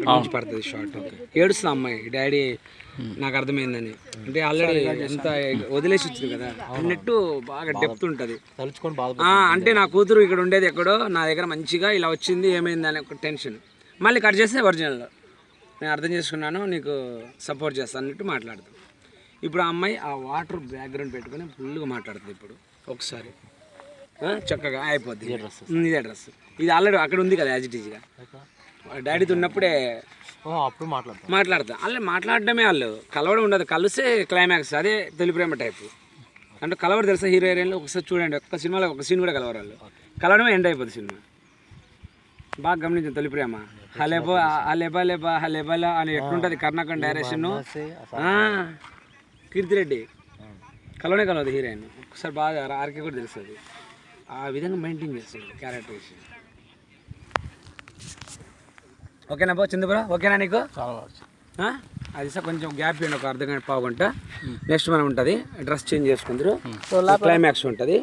నుంచి పడుతుంది షార్ట్. ఏడుస్తుంది అమ్మాయి, డాడీ నాకు అర్థమైందని. అంటే ఆల్రెడీ ఎంత వదిలేసి వచ్చింది కదా అన్నట్టు బాగా డెప్త్ ఉంటుంది. అంటే నా కూతురు ఇక్కడ ఉండేది ఎక్కడో, నా దగ్గర మంచిగా ఇలా వచ్చింది ఏమైంది అనే ఒక టెన్షన్. మళ్ళీ కట్ చేస్తే ఒరిజినల్లో నేను అర్థం చేసుకున్నాను, నీకు సపోర్ట్ చేస్తాను అన్నట్టు మాట్లాడుతాను. ఇప్పుడు ఆ అమ్మాయి ఆ వాటర్ బ్యాక్గ్రౌండ్ పెట్టుకొని ఫుల్గా మాట్లాడుతుంది. ఇప్పుడు ఒకసారి చక్కగా అయిపోద్ది. ఇదే డ్రెస్ ఇది ఆల్రెడీ అక్కడ ఉంది కదా యాజ్ ఇట్ ఈజ్గా. డాడీతో ఉన్నప్పుడే అప్పుడు మాట్లాడతా. అలా మాట్లాడడమే, వాళ్ళు కలవడం ఉండదు, కలిస్తే క్లైమాక్స్. అదే తొలి ప్రేమ టైపు. అంటే కలవరు తెలుసా హీరో హీరోయిన్లు. ఒకసారి చూడండి, ఒక్క సినిమాలో ఒక సీన్ కూడా కలవరు వాళ్ళు. కలవడమే ఎండ్ అయిపోతుంది సినిమా. బాగా గమనించింది తొలి ప్రేమ. హలేబో హలేబా లేబా హలేబలా అని ఎట్లుంటుంది కర్ణాకర్ డైరెక్షన్. కీర్తిరెడ్డి కలవదు హీరోయిన్. ఒకసారి బాగా ఆర్కే కూడా తెలుస్తుంది. ఆ విధంగా మెయింటైన్ చేస్తాడు క్యారెక్టరేషన్. ఓకేనా బా చిందు బ్రో, ఓకేనా నీకు? అది సార్ కొంచెం గ్యాప్ ఇవ్వండి, ఒక అర్ధ గంట పావు గంట. నెక్స్ట్ మనం ఉంటుంది డ్రెస్ చేంజ్ చేసుకుందరు, క్లైమాక్స్ ఉంటుంది.